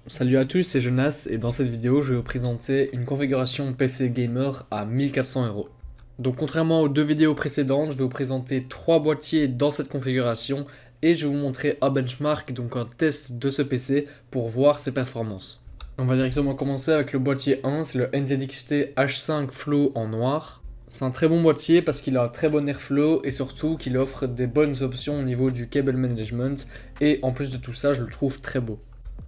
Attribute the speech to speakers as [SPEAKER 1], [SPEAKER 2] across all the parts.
[SPEAKER 1] Salut à tous, c'est Jonas et dans cette vidéo je vais vous présenter une configuration PC Gamer à 1400 €. Donc contrairement aux deux vidéos précédentes, je vais vous présenter trois boîtiers dans cette configuration et je vais vous montrer un benchmark, donc un test de ce PC pour voir ses performances. On va directement commencer avec le boîtier 1, c'est le NZXT H5 Flow en noir. C'est un très bon boîtier parce qu'il a un très bon airflow et surtout qu'il offre des bonnes options au niveau du cable management et en plus de tout ça je le trouve très beau.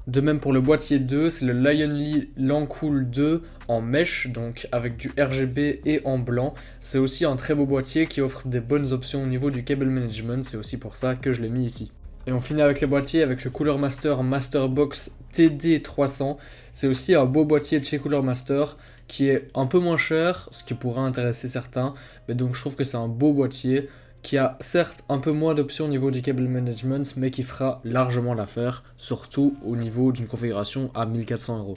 [SPEAKER 1] De même pour le boîtier 2, c'est le Lionly Lancool 2 en mèche, donc avec du RGB et en blanc. C'est aussi un très beau boîtier qui offre des bonnes options au niveau du cable management, c'est aussi pour ça que je l'ai mis ici. Et on finit avec le boîtier avec le Cooler Master Masterbox TD300. C'est aussi un beau boîtier de chez Cooler Master qui est un peu moins cher, ce qui pourrait intéresser certains, mais donc je trouve que c'est un beau boîtier qui a certes un peu moins d'options au niveau du cable management, mais qui fera largement l'affaire, surtout au niveau d'une configuration à 1400 €.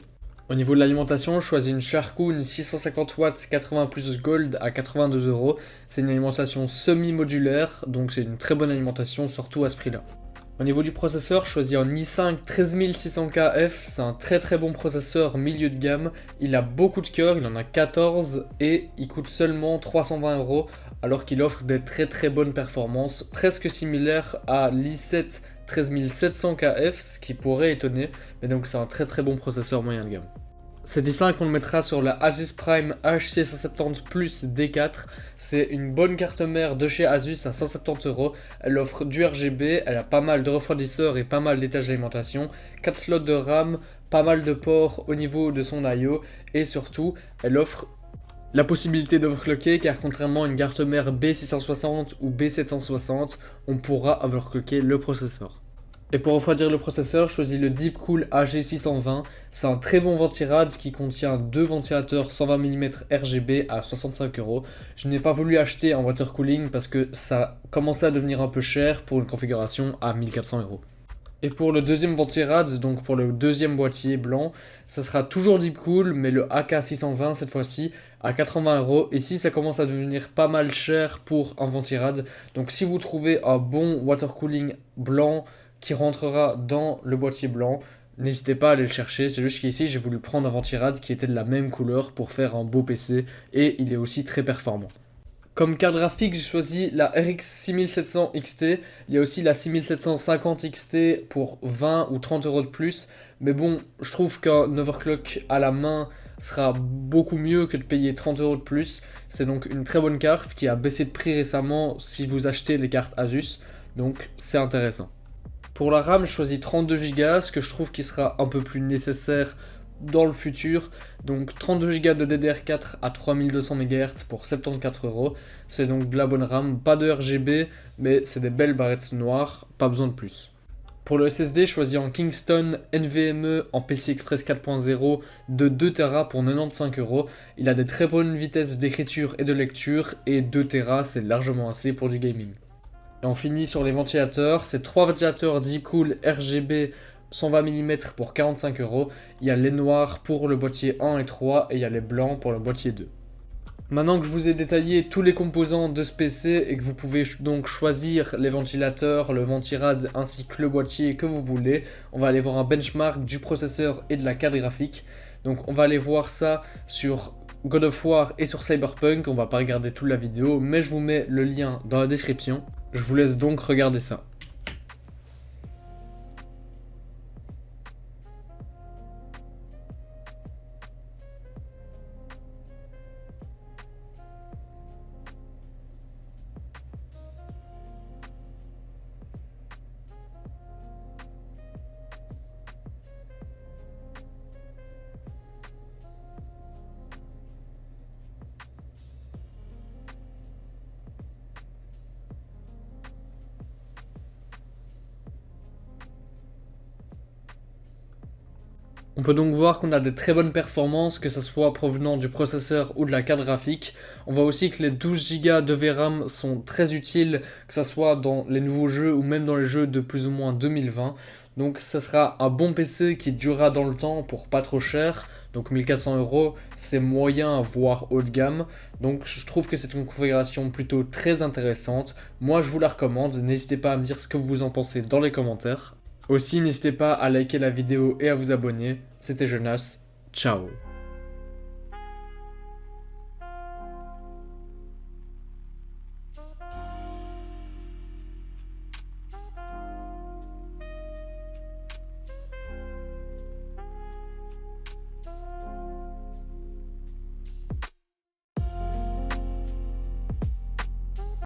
[SPEAKER 1] Au niveau de l'alimentation, je choisis une Sharkoon 650 watts 80 plus Gold à 82 €. C'est une alimentation semi-modulaire, donc c'est une très bonne alimentation, surtout à ce prix-là. Au niveau du processeur, je choisis un i5 13600KF, c'est un très bon processeur milieu de gamme, il a beaucoup de cœur, il en a 14 et il coûte seulement 320 € alors qu'il offre des très bonnes performances, presque similaires à l'i7 13700KF, ce qui pourrait étonner, mais donc c'est un très bon processeur moyen de gamme. Cet i5 on le mettra sur la Asus Prime H670 Plus D4, c'est une bonne carte mère de chez Asus à 170 €, elle offre du RGB, elle a pas mal de refroidisseurs et pas mal d'étages d'alimentation, 4 slots de RAM, pas mal de ports au niveau de son I/O et surtout elle offre la possibilité d'overclocker car contrairement à une carte mère B660 ou B760, on pourra overclocker le processeur. Et pour refroidir le processeur, je choisis le Deepcool AG620. C'est un très bon ventirad qui contient deux ventilateurs 120 mm RGB à 65 €. Je n'ai pas voulu acheter un water cooling parce que ça commençait à devenir un peu cher pour une configuration à 1400 €. Et pour le deuxième ventirad, donc pour le deuxième boîtier blanc, ça sera toujours Deepcool, mais le AK620 cette fois-ci à 80 €. Ici, ça commence à devenir pas mal cher pour un ventirad. Donc si vous trouvez un bon water cooling blanc qui rentrera dans le boîtier blanc, n'hésitez pas à aller le chercher. C'est juste qu'ici, j'ai voulu prendre un ventirad qui était de la même couleur pour faire un beau PC et il est aussi très performant. Comme carte graphique, j'ai choisi la RX 6700 XT. Il y a aussi la 6750 XT pour 20 ou 30 € de plus. Mais bon, je trouve qu'un overclock à la main sera beaucoup mieux que de payer 30 € de plus. C'est donc une très bonne carte qui a baissé de prix récemment si vous achetez les cartes Asus. Donc c'est intéressant. Pour la RAM, je choisis 32 Go, ce que je trouve qui sera un peu plus nécessaire dans le futur. Donc 32 Go de DDR4 à 3200 MHz pour 74 €. C'est donc de la bonne RAM, pas de RGB, mais c'est des belles barrettes noires, pas besoin de plus. Pour le SSD, je choisis un Kingston NVMe en PCI Express 4.0 de 2 Tera pour 95 €. Il a des très bonnes vitesses d'écriture et de lecture, et 2 Tera c'est largement assez pour du gaming. Et on finit sur les ventilateurs, c'est 3 ventilateurs Deepcool RGB 120 mm pour 45 €. Il y a les noirs pour le boîtier 1 et 3 et il y a les blancs pour le boîtier 2. Maintenant que je vous ai détaillé tous les composants de ce PC et que vous pouvez donc choisir les ventilateurs, le ventirad ainsi que le boîtier que vous voulez, on va aller voir un benchmark du processeur et de la carte graphique. Donc on va aller voir ça sur God of War et sur Cyberpunk, on va pas regarder toute la vidéo, mais je vous mets le lien dans la description. Je vous laisse donc regarder ça. On peut donc voir qu'on a des très bonnes performances, que ce soit provenant du processeur ou de la carte graphique. On voit aussi que les 12 Go de VRAM sont très utiles, que ce soit dans les nouveaux jeux ou même dans les jeux de plus ou moins 2020. Donc ça sera un bon PC qui durera dans le temps pour pas trop cher. Donc 1400 €, c'est moyen voire haut de gamme. Donc je trouve que c'est une configuration plutôt très intéressante. Moi je vous la recommande, n'hésitez pas à me dire ce que vous en pensez dans les commentaires. Aussi, n'hésitez pas à liker la vidéo et à vous abonner. C'était Jonas, ciao.